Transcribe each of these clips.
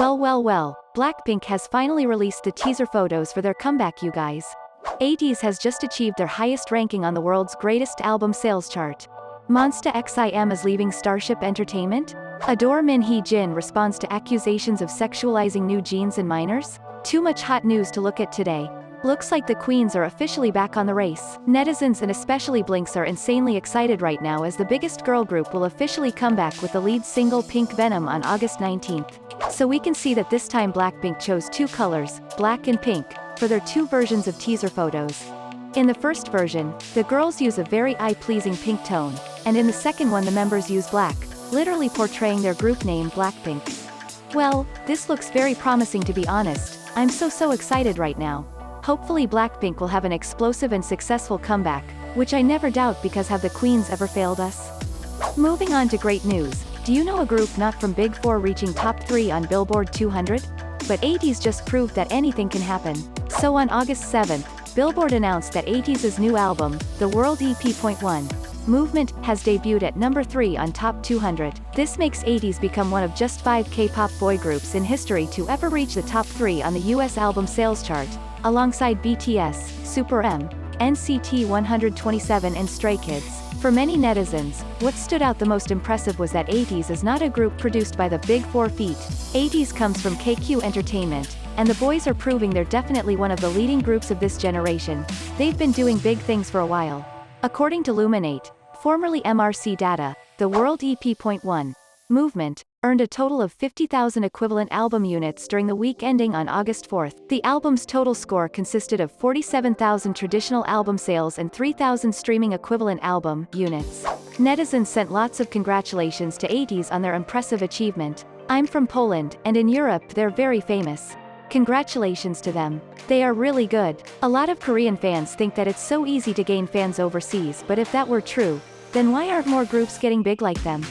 Well, Blackpink has finally released the teaser photos for their comeback, you guys. Ateez has just achieved their highest ranking on the world's greatest album sales chart. Monsta X I.M is leaving Starship Entertainment? ADOR Hee Jin responds to accusations of sexualizing NewJeans and minors? Too much hot news to look at today. Looks like the queens are officially back on the race. Netizens and especially Blinks are insanely excited right now as the biggest girl group will officially come back with the lead single Pink Venom on August 19th. So we can see that this time Blackpink chose two colors, black and pink, for their two versions of teaser photos. In the first version, the girls use a very eye-pleasing pink tone, and in the second one the members use black, literally portraying their group name Blackpink. Well, this looks very promising, to be honest. I'm so excited right now. Hopefully Blackpink will have an explosive and successful comeback, which I never doubt, because have the queens ever failed us? Moving on to great news. Do you know a group not from Big Four reaching top 3 on Billboard 200? But Ateez just proved that anything can happen. So on August 7th, Billboard announced that Ateez's new album, The World EP.1 Movement, has debuted at number 3 on Top 200. This makes Ateez become one of just 5 K-pop boy groups in history to ever reach the top 3 on the US album sales chart, alongside BTS, Super M, NCT 127 and Stray Kids. For many netizens, what stood out the most impressive was that Ateez is not a group produced by the Big Four feet. Ateez comes from KbizHub Entertainment, and the boys are proving they're definitely one of the leading groups of this generation. They've been doing big things for a while. According to Luminate, formerly MRC Data, the World EP.1 Movement earned a total of 50,000 equivalent album units during the week ending on August 4th. The album's total score consisted of 47,000 traditional album sales and 3,000 streaming equivalent album units. Netizens sent lots of congratulations to Ateez on their impressive achievement. I'm from Poland, and in Europe they're very famous. Congratulations to them. They are really good. A lot of Korean fans think that it's so easy to gain fans overseas, but if that were true, then why aren't more groups getting big like them?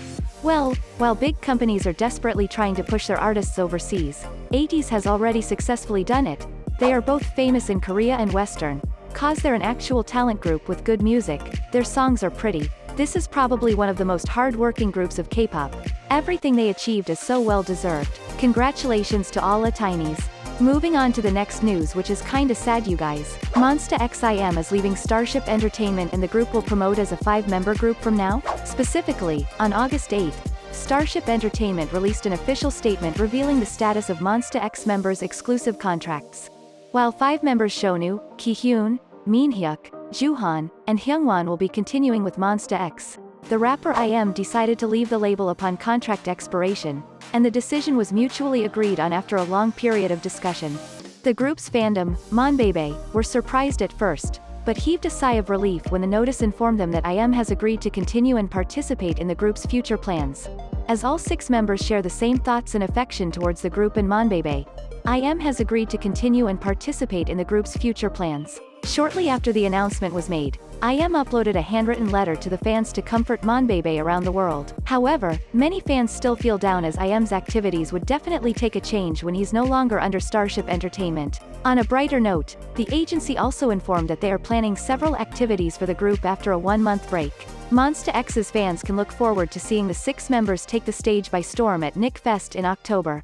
Well, while big companies are desperately trying to push their artists overseas, Ateez has already successfully done it. They are both famous in Korea and Western. Cause they're an actual talent group with good music, their songs are pretty. This is probably one of the most hard-working groups of K-pop. Everything they achieved is so well-deserved. Congratulations to all Ateez. Moving on to the next news, which is kinda sad, you guys. Monsta X I.M is leaving Starship Entertainment, and the group will promote as a 5-member group from now. Specifically, on August 8th, Starship Entertainment released an official statement revealing the status of Monsta X members' exclusive contracts. While 5 members Shonu, Kihyun, Minhyuk, Juhan, and Hyungwon will be continuing with Monsta X, the rapper I.M decided to leave the label upon contract expiration, and the decision was mutually agreed on after a long period of discussion. The group's fandom, Monbebe, were surprised at first, but heaved a sigh of relief when the notice informed them that I.M has agreed to continue and participate in the group's future plans. As all 6 members share the same thoughts and affection towards the group and Monbebe, I.M has agreed to continue and participate in the group's future plans. Shortly after the announcement was made, I.M uploaded a handwritten letter to the fans to comfort Monbebe around the world. However, many fans still feel down, as I.M's activities would definitely take a change when he's no longer under Starship Entertainment. On a brighter note, the agency also informed that they are planning several activities for the group after a 1-month break. Monsta X's fans can look forward to seeing the 6 members take the stage by storm at Nick Fest in October.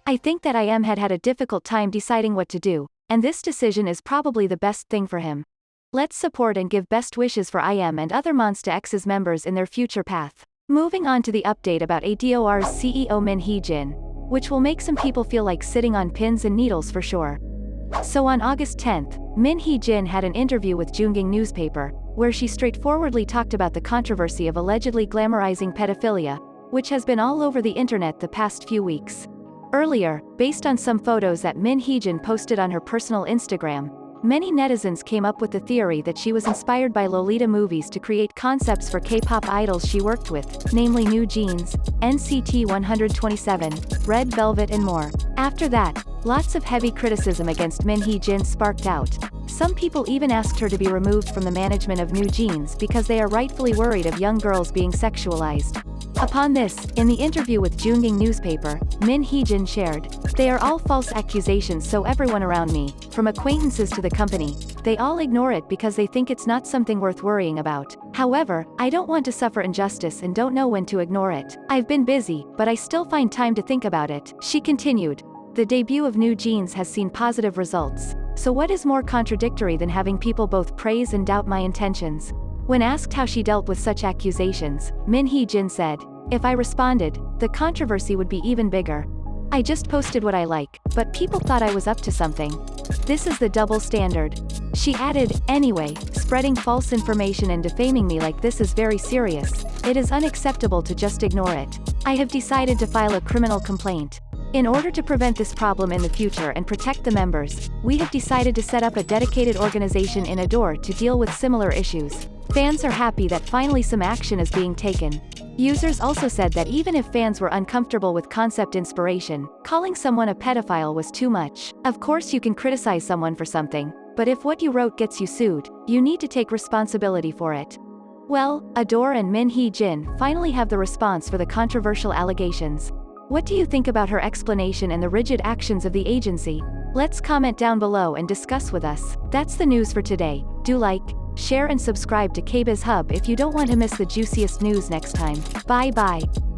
I think that I.M had a difficult time deciding what to do, and this decision is probably the best thing for him. Let's support and give best wishes for I.M and other Monsta X's members in their future path. Moving on to the update about ADOR's CEO Hee Jin, which will make some people feel like sitting on pins and needles for sure. So on August 10th, Hee Jin had an interview with Jungang newspaper, where she straightforwardly talked about the controversy of allegedly glamorizing pedophilia, which has been all over the internet the past few weeks. Earlier, based on some photos that Hee Jin posted on her personal Instagram, many netizens came up with the theory that she was inspired by Lolita movies to create concepts for K-pop idols she worked with, namely NewJeans, NCT 127, Red Velvet and more. After that, lots of heavy criticism against Hee Jin sparked out. Some people even asked her to be removed from the management of NewJeans because they are rightfully worried of young girls being sexualized. Upon this, in the interview with Jungang newspaper, Hee Jin shared, "They are all false accusations, so everyone around me, from acquaintances to the company, they all ignore it because they think it's not something worth worrying about. However, I don't want to suffer injustice and don't know when to ignore it. I've been busy, but I still find time to think about it." She continued, "The debut of NewJeans has seen positive results. So what is more contradictory than having people both praise and doubt my intentions?" When asked how she dealt with such accusations, Hee Jin said, "If I responded, the controversy would be even bigger. I just posted what I like, but people thought I was up to something. This is the double standard." She added, "Anyway, spreading false information and defaming me like this is very serious. It is unacceptable to just ignore it. I have decided to file a criminal complaint. In order to prevent this problem in the future and protect the members, we have decided to set up a dedicated organization in ADOR to deal with similar issues. Fans are happy that finally some action is being taken." Users also said that even if fans were uncomfortable with concept inspiration, calling someone a pedophile was too much. Of course you can criticize someone for something, but if what you wrote gets you sued, you need to take responsibility for it. Well, ADOR and Hee Jin finally have the response for the controversial allegations. What do you think about her explanation and the rigid actions of the agency? Let's comment down below and discuss with us. That's the news for today. Do like, share and subscribe to KbizHub if you don't want to miss the juiciest news next time. Bye bye.